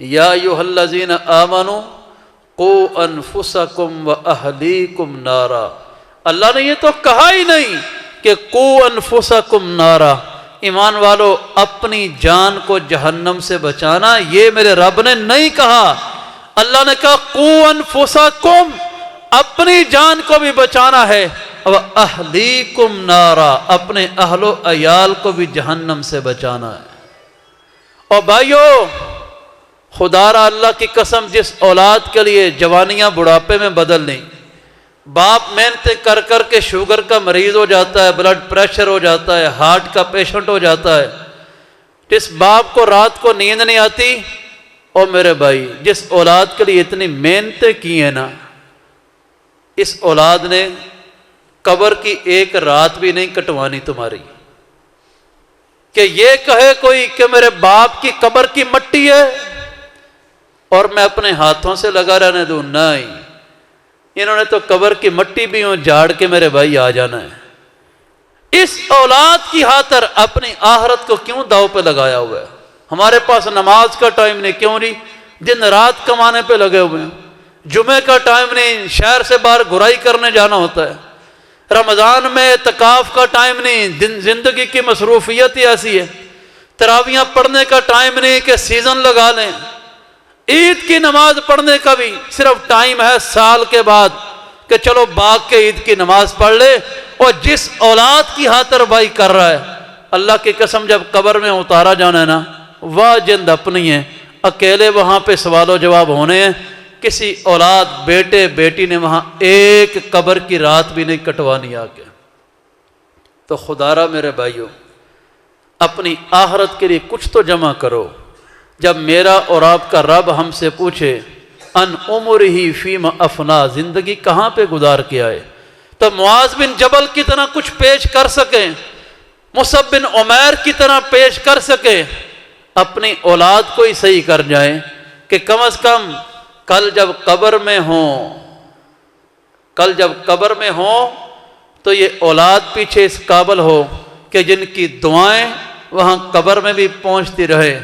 یا ایھا الذین آمنوا قوا انفسکم واہلیکم نارا۔ اللہ نے یہ تو کہا ہی نہیں کہ قوا انفسکم نارا، ایمان والو اپنی جان کو جہنم سے بچانا، یہ میرے رب نے نہیں کہا۔ اللہ نے کہا قوا انفسکم، اپنی جان کو بھی بچانا ہے، واہلیکم نارا، اپنے اہل و عیال کو بھی جہنم سے بچانا ہے۔ اور بھائیو خدا را اللہ کی قسم، جس اولاد کے لیے جوانیاں بڑھاپے میں بدل نہیں، باپ محنتیں کر کر کے شوگر کا مریض ہو جاتا ہے، بلڈ پریشر ہو جاتا ہے، ہارٹ کا پیشنٹ ہو جاتا ہے، جس باپ کو رات کو نیند نہیں آتی، اور میرے بھائی جس اولاد کے لیے اتنی محنتیں کی ہیں نا، اس اولاد نے قبر کی ایک رات بھی نہیں کٹوانی تمہاری، کہ یہ کہے کوئی کہ میرے باپ کی قبر کی مٹی ہے اور میں اپنے ہاتھوں سے لگا رہنے دوں، نہیں، انہوں نے تو قبر کی مٹی بھی یوں جھاڑ کے میرے بھائی آ جانا ہے۔ اس اولاد کی خاطر اپنی آخرت کو کیوں داؤ پہ لگایا ہوا ہے؟ ہمارے پاس نماز کا ٹائم نہیں، کیوں نہیں؟ دن رات کمانے پہ لگے ہوئے ہیں، جمعے کا ٹائم نہیں، شہر سے باہر گھرائی کرنے جانا ہوتا ہے، رمضان میں اعتکاف کا ٹائم نہیں، زندگی کی مصروفیت ہی ایسی ہے، تراویحاں پڑھنے کا ٹائم نہیں کہ سیزن لگا لیں، عید کی نماز پڑھنے کا بھی صرف ٹائم ہے سال کے بعد کہ چلو باغ کے عید کی نماز پڑھ لے۔ اور جس اولاد کی خاطر بھائی کر رہا ہے، اللہ کی قسم جب قبر میں اتارا جانا ہے نا، واہ جند اپنی ہے، اکیلے وہاں پہ سوال و جواب ہونے ہیں، کسی اولاد بیٹے بیٹی نے وہاں ایک قبر کی رات بھی نہیں کٹوانی آ کے۔ تو خدا را میرے بھائیوں، اپنی آخرت کے لیے کچھ تو جمع کرو۔ جب میرا اور آپ کا رب ہم سے پوچھے ان عمرہ فیما افنا، زندگی کہاں پہ گزار کے آئے، تو معاذ بن جبل کی طرح کچھ پیش کر سکیں، مصعب بن عمیر کی طرح پیش کر سکیں، اپنی اولاد کو ہی صحیح کر جائیں کہ کم از کم کل جب قبر میں ہوں تو یہ اولاد پیچھے اس قابل ہو کہ جن کی دعائیں وہاں قبر میں بھی پہنچتی رہے،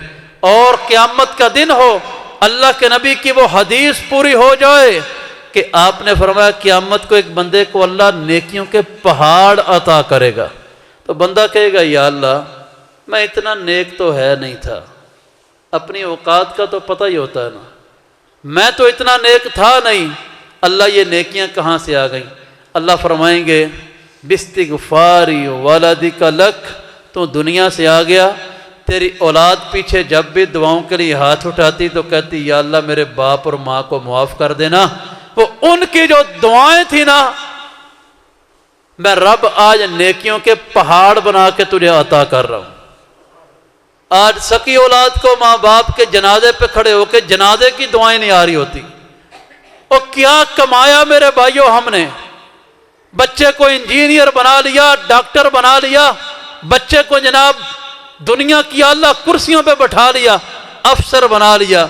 اور قیامت کا دن ہو اللہ کے نبی کی وہ حدیث پوری ہو جائے کہ آپ نے فرمایا قیامت کو ایک بندے کو اللہ نیکیوں کے پہاڑ عطا کرے گا، تو بندہ کہے گا یا اللہ میں اتنا نیک تو ہے نہیں تھا، اپنی اوقات کا تو پتہ ہی ہوتا ہے نا، میں تو اتنا نیک تھا نہیں، اللہ یہ نیکیاں کہاں سے آ گئیں؟ اللہ فرمائیں گے باستغفاری والدک لک، تو دنیا سے آ گیا، تیری اولاد پیچھے جب بھی دعاؤں کے لیے ہاتھ اٹھاتی تو کہتی یا اللہ میرے باپ اور ماں کو معاف کر دینا، وہ ان کی جو دعائیں تھیں نا، میں رب آج نیکیوں کے پہاڑ بنا کے تجھے عطا کر رہا ہوں۔ آج سکی اولاد کو ماں باپ کے جنازے پہ کھڑے ہو کے جنازے کی دعائیں نہیں آ رہی ہوتی، اور کیا کمایا میرے بھائیوں ہم نے، بچے کو انجینئر بنا لیا، ڈاکٹر بنا لیا، بچے کو جناب دنیا کی اعلیٰ کرسیوں پہ بٹھا لیا، افسر بنا لیا،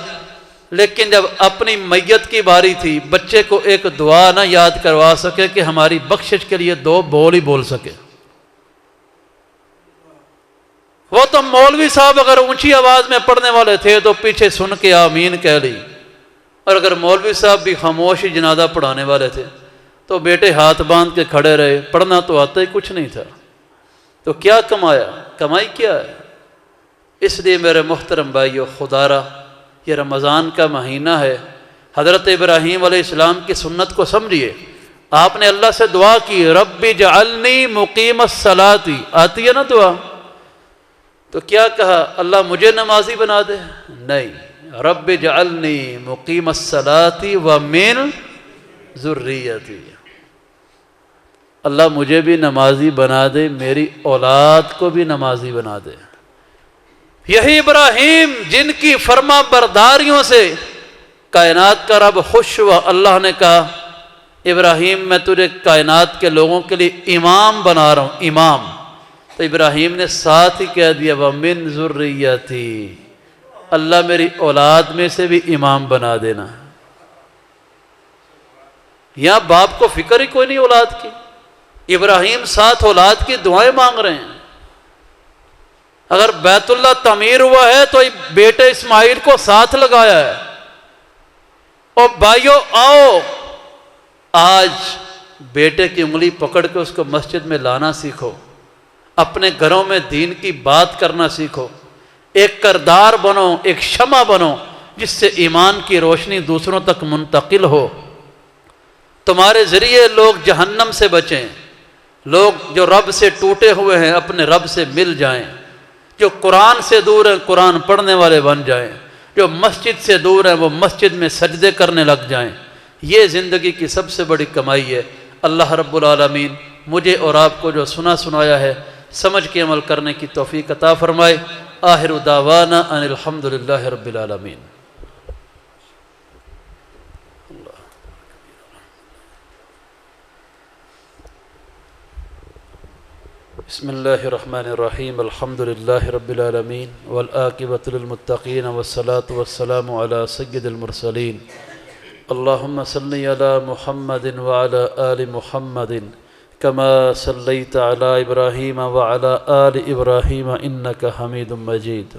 لیکن جب اپنی میت کی باری تھی بچے کو ایک دعا نہ یاد کروا سکے کہ ہماری بخشش کے لیے 2 بول ہی بول سکے۔ وہ تو مولوی صاحب اگر اونچی آواز میں پڑھنے والے تھے تو پیچھے سن کے آمین کہہ لی، اور اگر مولوی صاحب بھی خاموشی جنازہ پڑھانے والے تھے تو بیٹے ہاتھ باندھ کے کھڑے رہے، پڑھنا تو آتا ہی کچھ نہیں تھا۔ تو کیا کمایا؟ کمائی کیا ہے؟ اس لیے میرے محترم بھائیو، خدا را یہ رمضان کا مہینہ ہے، حضرت ابراہیم علیہ السلام کی سنت کو سمجھیے، آپ نے اللہ سے دعا کی رب اجعلنی مقیم الصلاۃ، آتی ہے نا دعا، تو کیا کہا اللہ مجھے نمازی بنا دے؟ نہیں، رب اجعلنی مقیم الصلاۃ ومن ذریتی، اللہ مجھے بھی نمازی بنا دے، میری اولاد کو بھی نمازی بنا دے۔ یہی ابراہیم جن کی فرما برداریوں سے کائنات کا رب خوش ہوا، اللہ نے کہا ابراہیم میں تجھے کائنات کے لوگوں کے لیے امام بنا رہا ہوں، امام، تو ابراہیم نے ساتھ ہی کہہ دیا وَمِن ذُرِّيَّتِي، اللہ میری اولاد میں سے بھی امام بنا دینا۔ یہاں باپ کو فکر ہی کوئی نہیں اولاد کی، ابراہیم ساتھ اولاد کی دعائیں مانگ رہے ہیں۔ اگر بیت اللہ تعمیر ہوا ہے تو بیٹے اسماعیل کو ساتھ لگایا ہے۔ اور بھائیو آؤ، آج بیٹے کی انگلی پکڑ کے اس کو مسجد میں لانا سیکھو، اپنے گھروں میں دین کی بات کرنا سیکھو، ایک کردار بنو، ایک شمع بنو جس سے ایمان کی روشنی دوسروں تک منتقل ہو، تمہارے ذریعے لوگ جہنم سے بچیں، لوگ جو رب سے ٹوٹے ہوئے ہیں اپنے رب سے مل جائیں، جو قرآن سے دور ہیں قرآن پڑھنے والے بن جائیں، جو مسجد سے دور ہیں وہ مسجد میں سجدے کرنے لگ جائیں۔ یہ زندگی کی سب سے بڑی کمائی ہے۔ اللہ رب العالمین مجھے اور آپ کو جو سنایا ہے سمجھ کے عمل کرنے کی توفیق عطا فرمائے۔ آخر دعوانا ان الحمد للہ رب العالمین۔ بسم اللہ الرحمن الرحیم، الحمد للہ رب العالمین والعاقبۃ للمتقین والصلاة والسلام علی سید المرسلین۔ اللہم صلی علی محمد وعلی آل محمد کما صلیت علی ابراہیم وعلی آل ابراہیم انک حمید مجید۔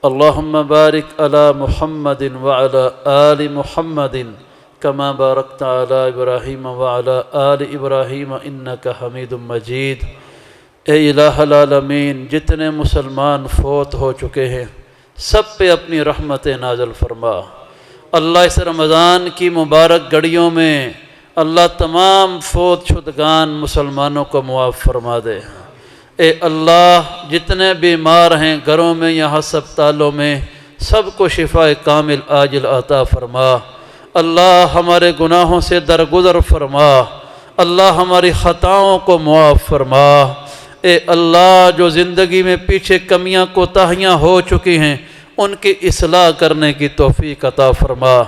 اللہم بارک علی محمد وعلی آل محمد کما بارکت علی ابراہیم وعلی آل ابراہیم انک حمید مجید۔ اے الہ العالمین، جتنے مسلمان فوت ہو چکے ہیں سب پہ اپنی رحمت نازل فرما۔ اللہ اس رمضان کی مبارک گھڑیوں میں اللہ تمام فوت شدگان مسلمانوں کو معاف فرما دے۔ اے اللہ، جتنے بیمار ہیں گھروں میں یا ہسپتالوں میں سب کو شفاء کامل عاجل عطا فرما۔ اللہ ہمارے گناہوں سے درگزر فرما۔ اللہ ہماری خطاؤں کو معاف فرما۔ اے اللہ، جو زندگی میں پیچھے کمیاں کوتاہیاں ہو چکی ہیں ان کی اصلاح کرنے کی توفیق عطا فرما۔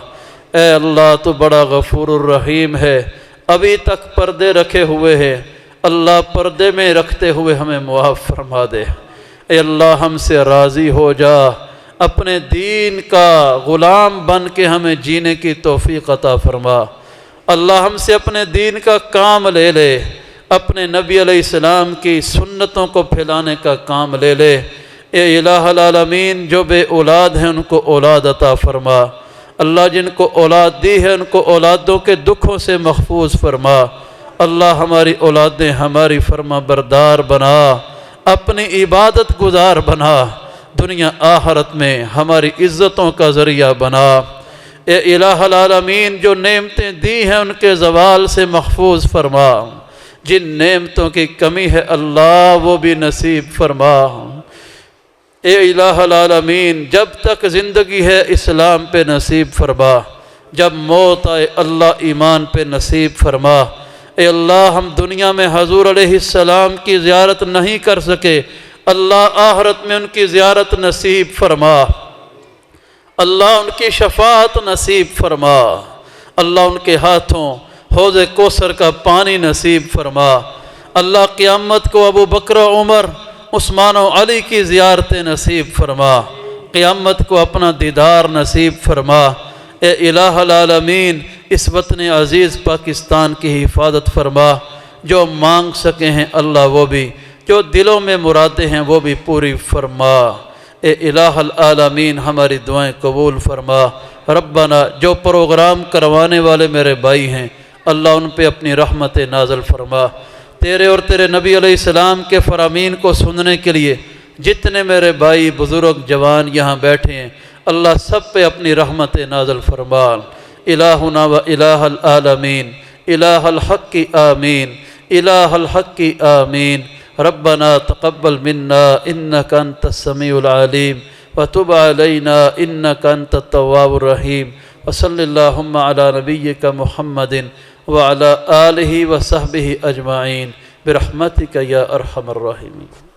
اے اللہ، تو بڑا غفور الرحیم ہے، ابھی تک پردے رکھے ہوئے ہیں، اللہ پردے میں رکھتے ہوئے ہمیں معاف فرما دے۔ اے اللہ، ہم سے راضی ہو جا، اپنے دین کا غلام بن کے ہمیں جینے کی توفیق عطا فرما۔ اللہ، ہم سے اپنے دین کا کام لے لے، اپنے نبی علیہ السلام کی سنتوں کو پھیلانے کا کام لے لے۔ اے الہ العالمین، جو بے اولاد ہیں ان کو اولاد عطا فرما۔ اللہ، جن کو اولاد دی ہے ان کو اولادوں کے دکھوں سے محفوظ فرما۔ اللہ، ہماری اولادیں ہماری فرما بردار بنا، اپنی عبادت گزار بنا، دنیا آخرت میں ہماری عزتوں کا ذریعہ بنا۔ اے الہ العالمین، جو نعمتیں دی ہیں ان کے زوال سے محفوظ فرما، جن نعمتوں کی کمی ہے اللہ وہ بھی نصیب فرما۔ اے الہ العالمین، جب تک زندگی ہے اسلام پہ نصیب فرما، جب موت آئے اللہ ایمان پہ نصیب فرما۔ اے اللہ، ہم دنیا میں حضور علیہ السلام کی زیارت نہیں کر سکے، اللہ آخرت میں ان کی زیارت نصیب فرما۔ اللہ، ان کی شفاعت نصیب فرما۔ اللہ، ان کے ہاتھوں حوض کوثر کا پانی نصیب فرما۔ اللہ، قیامت کو ابو بکر و عمر، عثمان و علی کی زیارتیں نصیب فرما۔ قیامت کو اپنا دیدار نصیب فرما۔ اے الہ العالمین، اس وطن عزیز پاکستان کی حفاظت فرما۔ جو مانگ سکے ہیں اللہ وہ بھی، جو دلوں میں مرادیں ہیں وہ بھی پوری فرما۔ اے الہ العالمین، ہماری دعائیں قبول فرما۔ ربنا، جو پروگرام کروانے والے میرے بھائی ہیں اللہ ان پہ اپنی رحمت نازل فرما۔ تیرے اور تیرے نبی علیہ السلام کے فرامین کو سننے کے لیے جتنے میرے بھائی بزرگ جوان یہاں بیٹھے ہیں اللہ سب پہ اپنی رحمت نازل فرما۔ الہنا و الہ العالمین، الہ الحق آمین، الہ الحق آمین۔ ربنا تقبل منا انک انت السمیع العلیم وتب علینا انک انت التواب الرحیم۔ وصلی اللہم علی نبیک محمد وعلی آلہ وصحبہ اجمعین برحمتک یا ارحم الراحمین۔